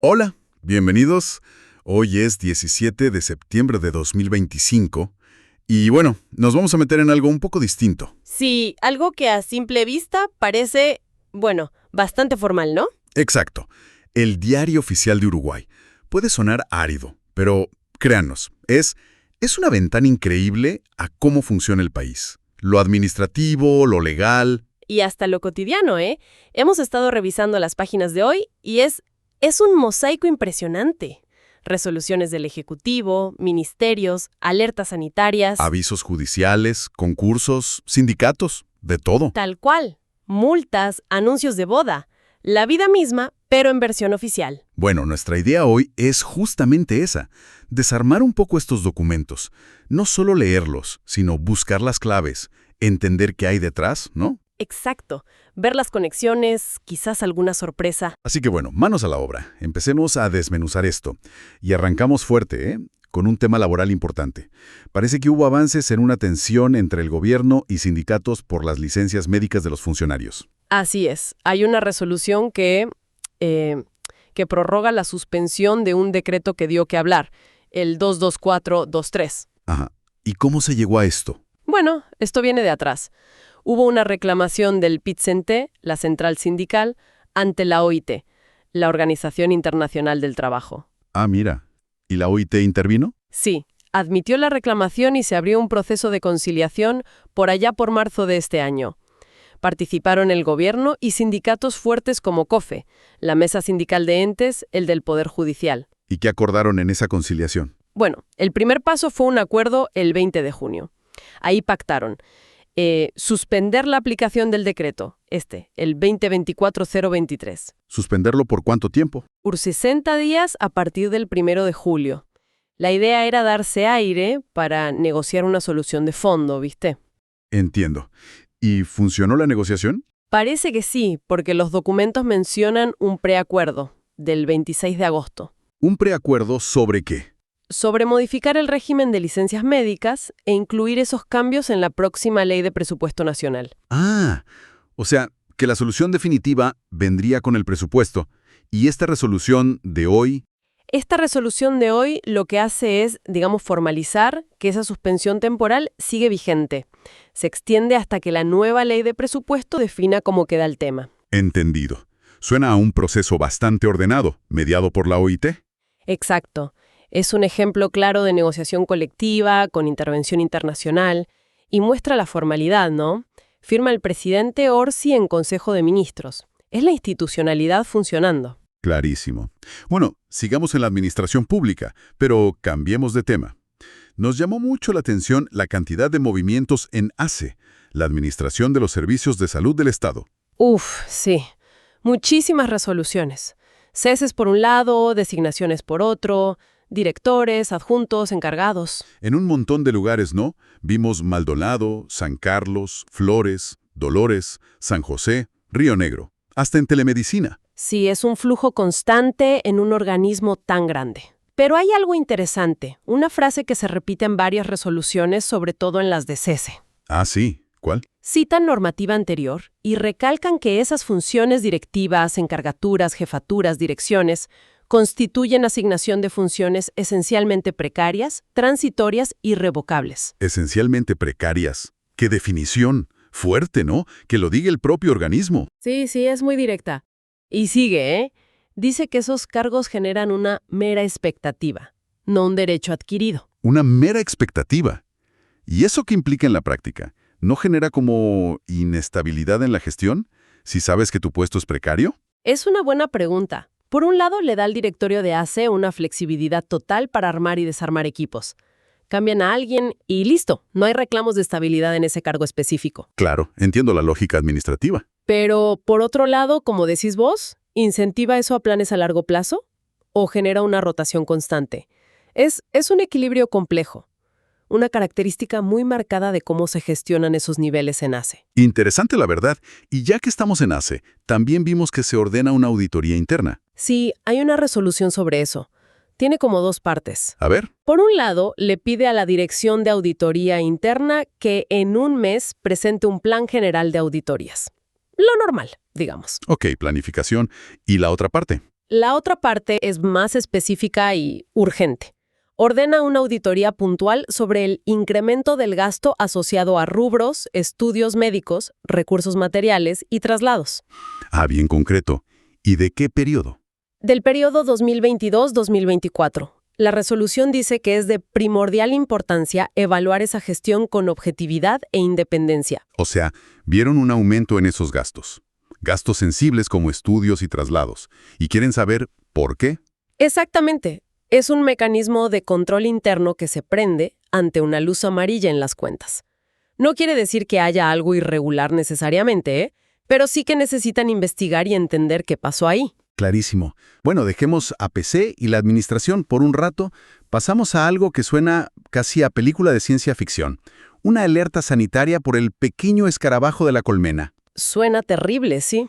Hola, bienvenidos. Hoy es 17 de septiembre de 2025 y bueno, nos vamos a meter en algo un poco distinto. Sí, algo que a simple vista parece, bueno, bastante formal, ¿no? Exacto, el Diario Oficial de Uruguay. Puede sonar árido, pero créanos, es una ventana increíble a cómo funciona el país. Lo administrativo, lo legal. Y hasta lo cotidiano, ¿eh? Hemos estado revisando las páginas de hoy y es un mosaico impresionante. Resoluciones del Ejecutivo, ministerios, alertas sanitarias. Avisos judiciales, concursos, sindicatos, de todo. Tal cual. Multas, anuncios de boda. La vida misma, pero en versión oficial. Bueno, nuestra idea hoy es justamente esa, desarmar un poco estos documentos. No solo leerlos, sino buscar las claves, entender qué hay detrás, ¿no? Exacto. Ver las conexiones, quizás alguna sorpresa. Así que bueno, manos a la obra. Empecemos a desmenuzar esto. Y arrancamos fuerte, ¿eh? Con un tema laboral importante. Parece que hubo avances en una tensión entre el gobierno y sindicatos por las licencias médicas de los funcionarios. Así es. Hay una resolución que prorroga la suspensión de un decreto que dio que hablar, el 22423. Ajá. ¿Y cómo se llegó a esto? Bueno, esto viene de atrás. Hubo una reclamación del PIT-CNT, la central sindical, ante la OIT, la Organización Internacional del Trabajo. Ah, mira. ¿Y la OIT intervino? Sí, admitió la reclamación y se abrió un proceso de conciliación por allá por marzo de este año. Participaron el gobierno y sindicatos fuertes como COFE, la Mesa Sindical de Entes, el del Poder Judicial. ¿Y qué acordaron en esa conciliación? Bueno, el primer paso fue un acuerdo el 20 de junio. Ahí pactaron suspender la aplicación del decreto, el 2024-023. ¿Suspenderlo por cuánto tiempo? Por 60 días a partir del 1 de julio. La idea era darse aire para negociar una solución de fondo, ¿viste? Entiendo. ¿Y funcionó la negociación? Parece que sí, porque los documentos mencionan un preacuerdo del 26 de agosto. ¿Un preacuerdo sobre qué? Sobre modificar el régimen de licencias médicas e incluir esos cambios en la próxima Ley de Presupuesto Nacional. Ah, o sea, que la solución definitiva vendría con el presupuesto. ¿Y esta resolución de hoy? Esta resolución de hoy lo que hace es, digamos, formalizar que esa suspensión temporal sigue vigente. Se extiende hasta que la nueva Ley de Presupuesto defina cómo queda el tema. Entendido. Suena a un proceso bastante ordenado, mediado por la OIT. Exacto. Es un ejemplo claro de negociación colectiva, con intervención internacional, y muestra la formalidad, ¿no? Firma el presidente Orsi en Consejo de Ministros. Es la institucionalidad funcionando. Clarísimo. Bueno, sigamos en la administración pública, pero cambiemos de tema. Nos llamó mucho la atención la cantidad de movimientos en ACE, la Administración de los Servicios de Salud del Estado. Sí. Muchísimas resoluciones. Ceses por un lado, designaciones por otro, directores, adjuntos, encargados. En un montón de lugares, ¿no? Vimos Maldonado, San Carlos, Flores, Dolores, San José, Río Negro, hasta en telemedicina. Sí, es un flujo constante en un organismo tan grande. Pero hay algo interesante, una frase que se repite en varias resoluciones, sobre todo en las de cese. Ah, sí. ¿Cuál? Citan normativa anterior y recalcan que esas funciones directivas, encargaturas, jefaturas, direcciones, constituyen asignación de funciones esencialmente precarias, transitorias y revocables. Esencialmente precarias. ¡Qué definición! Fuerte, ¿no? Que lo diga el propio organismo. Sí, es muy directa. Y sigue, ¿eh? Dice que esos cargos generan una mera expectativa, no un derecho adquirido. Una mera expectativa. ¿Y eso qué implica en la práctica? ¿No genera como inestabilidad en la gestión si sabes que tu puesto es precario? Es una buena pregunta. Por un lado, le da al directorio de ACE una flexibilidad total para armar y desarmar equipos. Cambian a alguien y listo, no hay reclamos de estabilidad en ese cargo específico. Claro, entiendo la lógica administrativa. Pero, por otro lado, como decís vos, ¿incentiva eso a planes a largo plazo? ¿O genera una rotación constante? Es un equilibrio complejo. Una característica muy marcada de cómo se gestionan esos niveles en ACE. Interesante la verdad. Y ya que estamos en ACE, también vimos que se ordena una auditoría interna. Sí, hay una resolución sobre eso. Tiene como dos partes. A ver. Por un lado, le pide a la Dirección de Auditoría Interna que en un mes presente un plan general de auditorías. Lo normal, digamos. Ok, planificación. ¿Y la otra parte? La otra parte es más específica y urgente. Ordena una auditoría puntual sobre el incremento del gasto asociado a rubros, estudios médicos, recursos materiales y traslados. Ah, bien concreto. ¿Y de qué periodo? Del periodo 2022-2024. La resolución dice que es de primordial importancia evaluar esa gestión con objetividad e independencia. O sea, vieron un aumento en esos gastos. Gastos sensibles como estudios y traslados. Y quieren saber por qué. Exactamente. Es un mecanismo de control interno que se prende ante una luz amarilla en las cuentas. No quiere decir que haya algo irregular necesariamente, ¿eh? Pero sí que necesitan investigar y entender qué pasó ahí. Clarísimo. Bueno, dejemos a PC y la administración por un rato. Pasamos a algo que suena casi a película de ciencia ficción. Una alerta sanitaria por el pequeño escarabajo de la colmena. Suena terrible, ¿sí?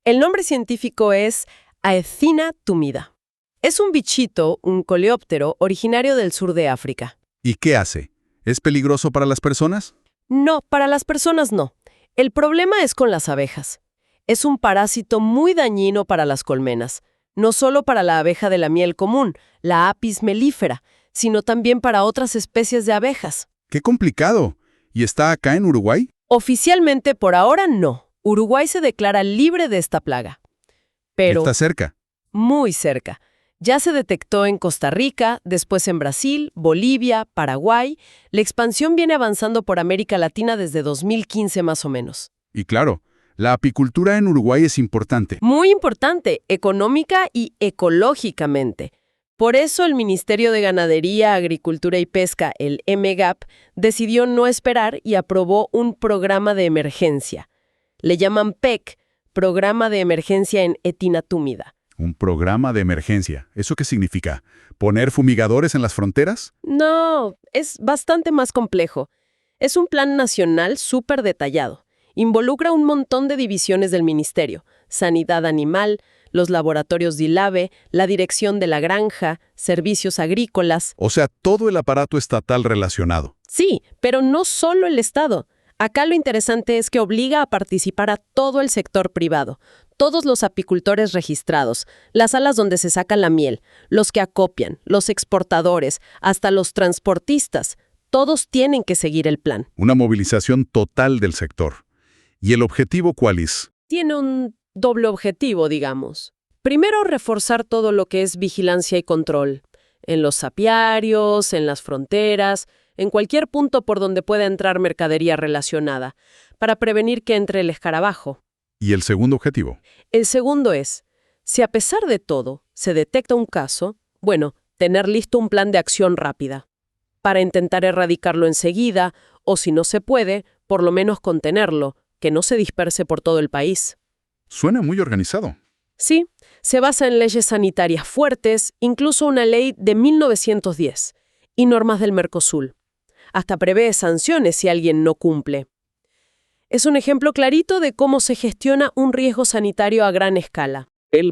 El nombre científico es Aethina tumida. Es un bichito, un coleóptero, originario del sur de África. ¿Y qué hace? ¿Es peligroso para las personas? No, para las personas no. El problema es con las abejas. Es un parásito muy dañino para las colmenas, no solo para la abeja de la miel común, la Apis mellifera, sino también para otras especies de abejas. ¡Qué complicado! ¿Y está acá en Uruguay? Oficialmente, por ahora, no. Uruguay se declara libre de esta plaga. Pero Está cerca. muy cerca. Ya se detectó en Costa Rica, después en Brasil, Bolivia, Paraguay. La expansión viene avanzando por América Latina desde 2015 más o menos. Y claro, la apicultura en Uruguay es importante. Muy importante, económica y ecológicamente. Por eso el Ministerio de Ganadería, Agricultura y Pesca, el MGAP, decidió no esperar y aprobó un programa de emergencia. Le llaman PEC, Programa de Emergencia en Etina túmida. Un programa de emergencia. ¿Eso qué significa? ¿Poner fumigadores en las fronteras? No, es bastante más complejo. Es un plan nacional súper detallado. Involucra un montón de divisiones del ministerio: sanidad animal, los laboratorios DILABE, la dirección de la granja, servicios agrícolas. O sea, todo el aparato estatal relacionado. Sí, pero no solo el Estado. Acá lo interesante es que obliga a participar a todo el sector privado, todos los apicultores registrados, las salas donde se saca la miel, los que acopian, los exportadores, hasta los transportistas. Todos tienen que seguir el plan. Una movilización total del sector. ¿Y el objetivo cuál es? Tiene un doble objetivo, digamos. Primero, reforzar todo lo que es vigilancia y control. En los apiarios, en las fronteras, en cualquier punto por donde pueda entrar mercadería relacionada, para prevenir que entre el escarabajo. ¿Y el segundo objetivo? El segundo es, si a pesar de todo se detecta un caso, bueno, tener listo un plan de acción rápida, para intentar erradicarlo enseguida, o si no se puede, por lo menos contenerlo, que no se disperse por todo el país. Suena muy organizado. Sí, se basa en leyes sanitarias fuertes, incluso una ley de 1910, y normas del Mercosur. Hasta prevé sanciones si alguien no cumple. Es un ejemplo clarito de cómo se gestiona un riesgo sanitario a gran escala.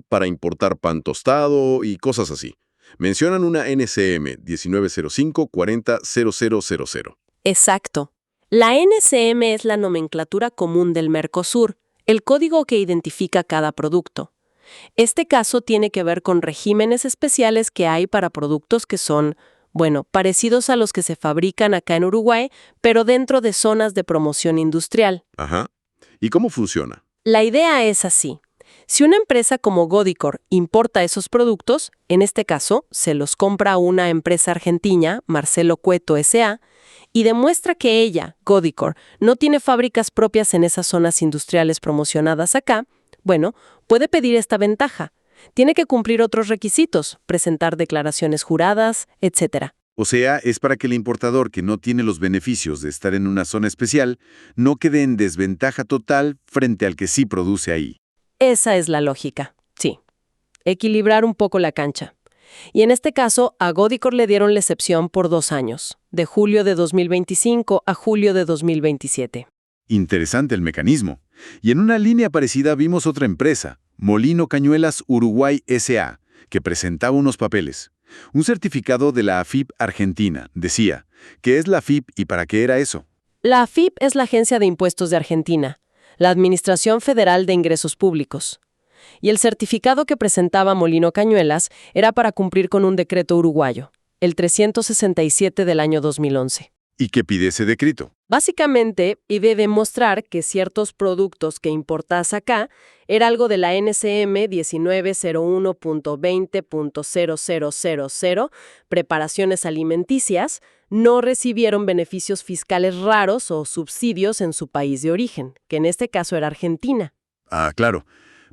Para importar pan tostado y cosas así. Mencionan una NCM 1905-40-0000. Exacto. La NCM es la nomenclatura común del Mercosur, el código que identifica cada producto. Este caso tiene que ver con regímenes especiales que hay para productos que son, parecidos a los que se fabrican acá en Uruguay, pero dentro de zonas de promoción industrial. Ajá. ¿Y cómo funciona? La idea es así. Si una empresa como Godicor importa esos productos, en este caso, se los compra a una empresa argentina, Marcelo Cueto S.A., y demuestra que ella, Godicor, no tiene fábricas propias en esas zonas industriales promocionadas acá, puede pedir esta ventaja. Tiene que cumplir otros requisitos, presentar declaraciones juradas, etc. O sea, es para que el importador que no tiene los beneficios de estar en una zona especial no quede en desventaja total frente al que sí produce ahí. Esa es la lógica, sí. Equilibrar un poco la cancha. Y en este caso, a Godicor le dieron la excepción por 2 años, de julio de 2025 a julio de 2027. Interesante el mecanismo. Y en una línea parecida vimos otra empresa, Molino Cañuelas Uruguay S.A., que presentaba unos papeles. Un certificado de la AFIP Argentina decía, ¿qué es la AFIP y para qué era eso? La AFIP es la Agencia de Impuestos de Argentina, la Administración Federal de Ingresos Públicos. y el certificado que presentaba Molino Cañuelas era para cumplir con un decreto uruguayo, el 367 del año 2011. ¿Y qué pide ese decreto? Básicamente, iba a demostrar que ciertos productos que importás acá era algo de la NCM 1901.20.0000, preparaciones alimenticias, no recibieron beneficios fiscales raros o subsidios en su país de origen, que en este caso era Argentina. Ah, claro.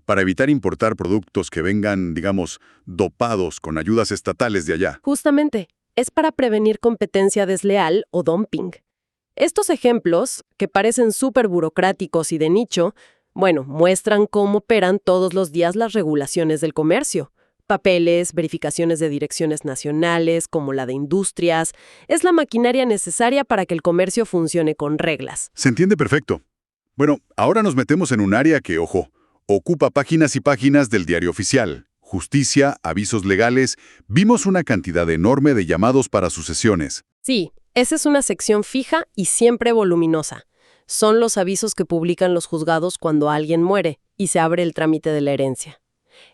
Para evitar importar productos que vengan, digamos, dopados con ayudas estatales de allá. Justamente, es para prevenir competencia desleal o dumping. Estos ejemplos, que parecen súper burocráticos y de nicho, bueno, muestran cómo operan todos los días las regulaciones del comercio. Papeles, verificaciones de direcciones nacionales, como la de industrias, es la maquinaria necesaria para que el comercio funcione con reglas. Se entiende perfecto. Bueno, ahora nos metemos en un área que, ojo, ocupa páginas y páginas del diario oficial. Justicia, avisos legales, vimos una cantidad enorme de llamados para sucesiones. Sí, esa es una sección fija y siempre voluminosa. Son los avisos que publican los juzgados cuando alguien muere y se abre el trámite de la herencia.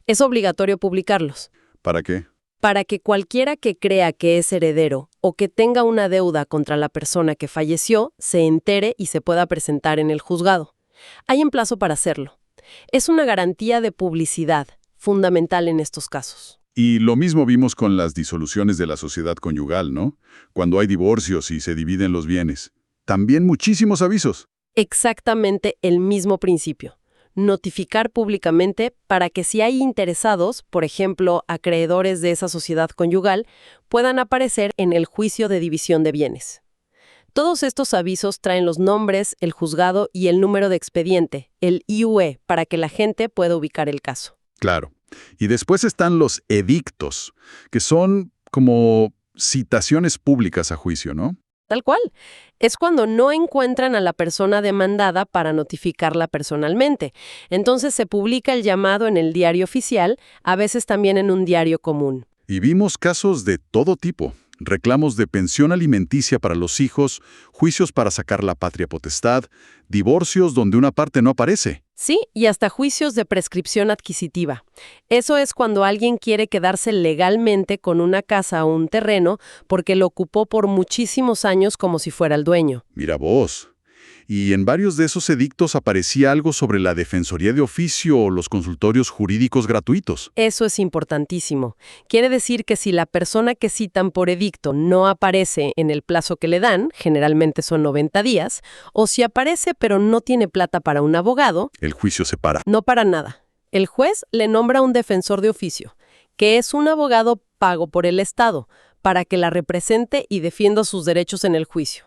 Es obligatorio publicarlos. ¿Para qué? Para que cualquiera que crea que es heredero o que tenga una deuda contra la persona que falleció se entere y se pueda presentar en el juzgado. Hay un plazo para hacerlo. Es una garantía de publicidad, fundamental en estos casos. Y lo mismo vimos con las disoluciones de la sociedad conyugal, ¿no? Cuando hay divorcios y se dividen los bienes. También muchísimos avisos. Exactamente el mismo principio. Notificar públicamente para que si hay interesados, por ejemplo, acreedores de esa sociedad conyugal, puedan aparecer en el juicio de división de bienes. Todos estos avisos traen los nombres, el juzgado y el número de expediente, el IUE, para que la gente pueda ubicar el caso. Claro. Y después están los edictos, que son como citaciones públicas a juicio, ¿no? Tal cual. Es cuando no encuentran a la persona demandada para notificarla personalmente. Entonces se publica el llamado en el diario oficial, a veces también en un diario común. Y vimos casos de todo tipo. Reclamos de pensión alimenticia para los hijos, juicios para sacar la patria potestad, divorcios donde una parte no aparece. Sí, y hasta juicios de prescripción adquisitiva. Eso es cuando alguien quiere quedarse legalmente con una casa o un terreno porque lo ocupó por muchísimos años como si fuera el dueño. Mira vos. Y en varios de esos edictos aparecía algo sobre la defensoría de oficio o los consultorios jurídicos gratuitos. Eso es importantísimo. Quiere decir que si la persona que citan por edicto no aparece en el plazo que le dan, generalmente son 90 días, o si aparece pero no tiene plata para un abogado, El juicio se para. no para nada. El juez le nombra un defensor de oficio, que es un abogado pago por el Estado, para que la represente y defienda sus derechos en el juicio.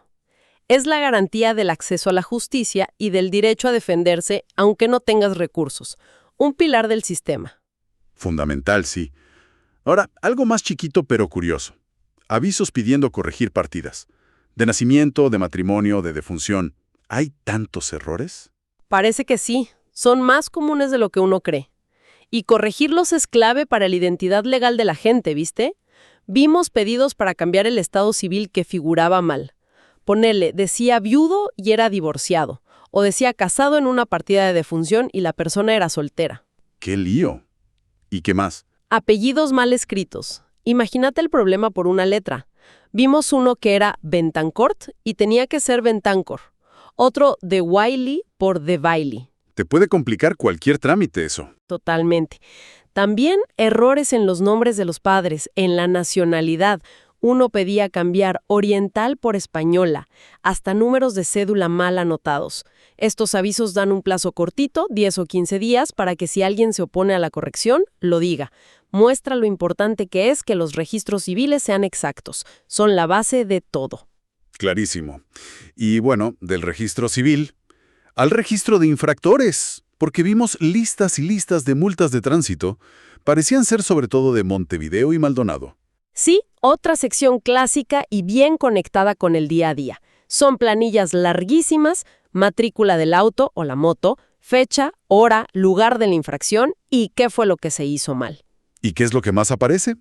Es la garantía del acceso a la justicia y del derecho a defenderse aunque no tengas recursos. Un pilar del sistema. Fundamental, sí. Ahora, algo más chiquito pero curioso. Avisos pidiendo corregir partidas. De nacimiento, de matrimonio, de defunción. ¿Hay tantos errores? Parece que sí, son más comunes de lo que uno cree. Y corregirlos es clave para la identidad legal de la gente, ¿viste? Vimos pedidos para cambiar el estado civil que figuraba mal. Ponele, decía viudo y era divorciado, o decía casado en una partida de defunción y la persona era soltera. ¡Qué lío! ¿Y qué más? Apellidos mal escritos. Imagínate el problema por una letra. Vimos uno que era Bentancourt y tenía que ser Bentancor. Otro de Wiley por de Bailey. Te puede complicar cualquier trámite eso. Totalmente. También errores en los nombres de los padres, en la nacionalidad. Uno pedía cambiar oriental por española, hasta números de cédula mal anotados. Estos avisos dan un plazo cortito, 10 o 15 días, para que si alguien se opone a la corrección, lo diga. Muestra lo importante que es que los registros civiles sean exactos. Son la base de todo. Clarísimo. Y bueno, del registro civil al registro de infractores, porque vimos listas y listas de multas de tránsito. Parecían ser sobre todo de Montevideo y Maldonado. Sí, otra sección clásica y bien conectada con el día a día. Son planillas larguísimas, matrícula del auto o la moto, fecha, hora, lugar de la infracción y qué fue lo que se hizo mal. ¿Y qué es lo que más aparece?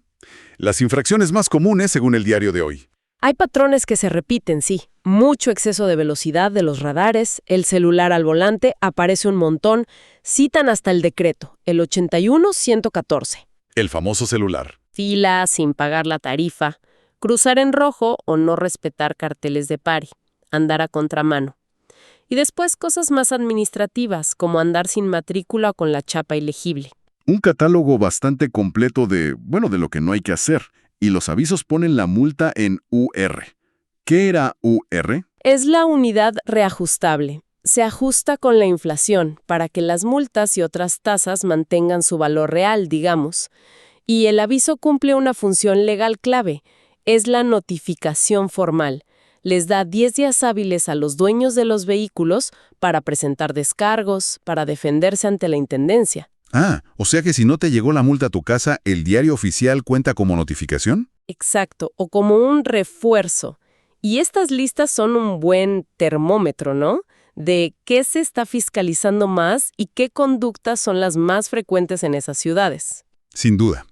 Las infracciones más comunes según el diario de hoy. Hay patrones que se repiten, sí. Mucho exceso de velocidad de los radares, el celular al volante aparece un montón, citan hasta el decreto, el 81-114. El famoso celular. Fila sin pagar la tarifa, cruzar en rojo o no respetar carteles de pari, andar a contramano. Y después cosas más administrativas, como andar sin matrícula o con la chapa ilegible. Un catálogo bastante completo de lo que no hay que hacer. Y los avisos ponen la multa en UR. ¿Qué era UR? Es la unidad reajustable. Se ajusta con la inflación para que las multas y otras tasas mantengan su valor real, digamos. Y el aviso cumple una función legal clave. Es la notificación formal. Les da 10 días hábiles a los dueños de los vehículos para presentar descargos, para defenderse ante la intendencia. Ah, o sea que si no te llegó la multa a tu casa, ¿el diario oficial cuenta como notificación? Exacto, o como un refuerzo. Y estas listas son un buen termómetro, ¿no? De qué se está fiscalizando más y qué conductas son las más frecuentes en esas ciudades. Sin duda.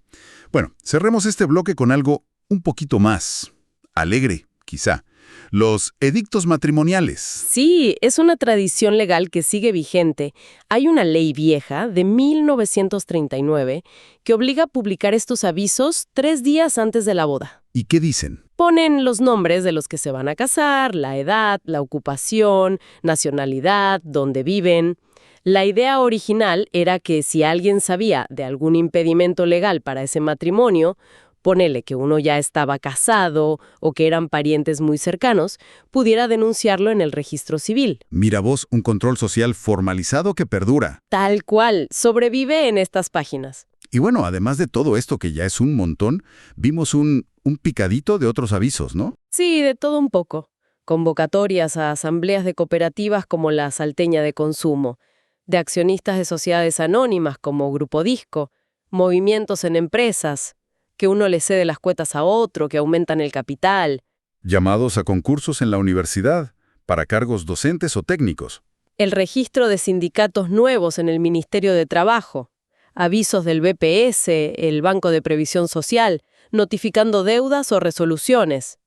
Bueno, cerremos este bloque con algo un poquito más alegre, quizá. Los edictos matrimoniales. Sí, es una tradición legal que sigue vigente. Hay una ley vieja de 1939 que obliga a publicar estos avisos 3 días antes de la boda. ¿Y qué dicen? Ponen los nombres de los que se van a casar, la edad, la ocupación, nacionalidad, dónde viven. La idea original era que si alguien sabía de algún impedimento legal para ese matrimonio, ponele que uno ya estaba casado o que eran parientes muy cercanos, pudiera denunciarlo en el registro civil. Mira vos, un control social formalizado que perdura. Tal cual, sobrevive en estas páginas. Y bueno, además de todo esto que ya es un montón, vimos un picadito de otros avisos, ¿no? Sí, de todo un poco. Convocatorias a asambleas de cooperativas como la Salteña de Consumo, de accionistas de sociedades anónimas como Grupo Disco, movimientos en empresas, que uno le cede las cuotas a otro, que aumentan el capital. Llamados a concursos en la universidad, para cargos docentes o técnicos. El registro de sindicatos nuevos en el Ministerio de Trabajo. Avisos del BPS, el Banco de Previsión Social, notificando deudas o resoluciones.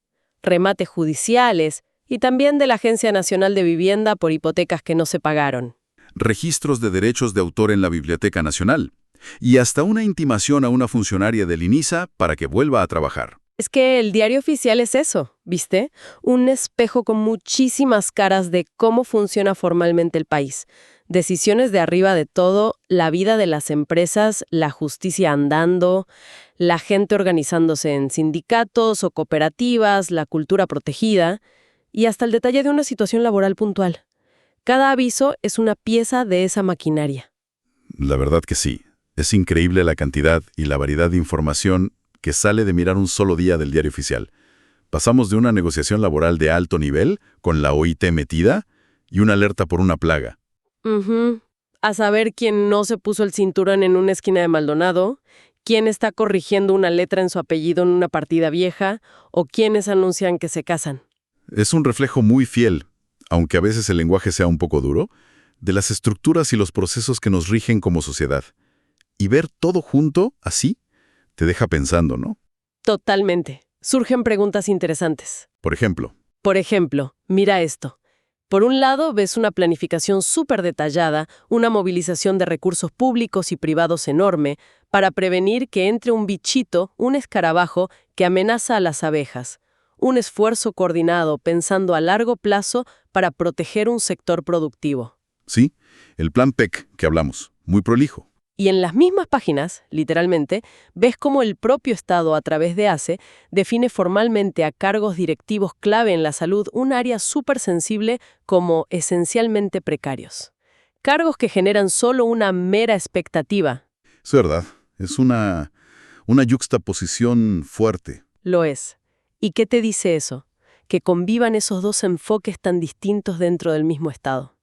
Remates judiciales y también de la Agencia Nacional de Vivienda por hipotecas que no se pagaron. Registros de derechos de autor en la Biblioteca Nacional. Y hasta una intimación a una funcionaria del INISA para que vuelva a trabajar. Es que el diario oficial es eso, ¿viste? Un espejo con muchísimas caras de cómo funciona formalmente el país. Decisiones de arriba de todo, la vida de las empresas, la justicia andando, la gente organizándose en sindicatos o cooperativas, la cultura protegida y hasta el detalle de una situación laboral puntual. Cada aviso es una pieza de esa maquinaria. La verdad que sí. Es increíble la cantidad y la variedad de información que sale de mirar un solo día del diario oficial. Pasamos de una negociación laboral de alto nivel, con la OIT metida, y una alerta por una plaga. A saber quién no se puso el cinturón en una esquina de Maldonado, quién está corrigiendo una letra en su apellido en una partida vieja, o quiénes anuncian que se casan. Es un reflejo muy fiel, aunque a veces el lenguaje sea un poco duro, de las estructuras y los procesos que nos rigen como sociedad. Y ver todo junto, así, te deja pensando, ¿no? Totalmente. Surgen preguntas interesantes. Por ejemplo, mira esto. Por un lado, ves una planificación súper detallada, una movilización de recursos públicos y privados enorme para prevenir que entre un bichito, un escarabajo, que amenaza a las abejas. Un esfuerzo coordinado pensando a largo plazo para proteger un sector productivo. sí, el plan PEC que hablamos, muy prolijo. Y en las mismas páginas, literalmente, ves cómo el propio Estado, a través de ACE, define formalmente a cargos directivos clave en la salud un área súper sensible como esencialmente precarios. Cargos que generan solo una mera expectativa. Es verdad, es una yuxtaposición fuerte. Lo es. ¿Y qué te dice eso? Que convivan esos dos enfoques tan distintos dentro del mismo Estado.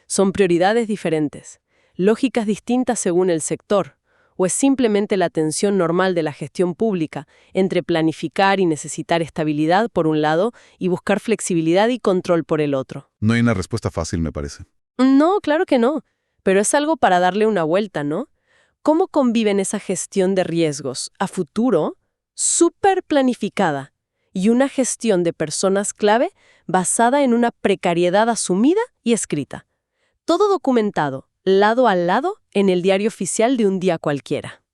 Son prioridades diferentes. Lógicas distintas según el sector, o es simplemente la tensión normal de la gestión pública entre planificar y necesitar estabilidad por un lado y buscar flexibilidad y control por el otro. No hay una respuesta fácil, me parece. No, claro que no, pero es algo para darle una vuelta, ¿no? ¿Cómo conviven esa gestión de riesgos a futuro, súper planificada, y una gestión de personas clave basada en una precariedad asumida y escrita. Todo documentado, lado a lado, en el diario oficial de un día cualquiera.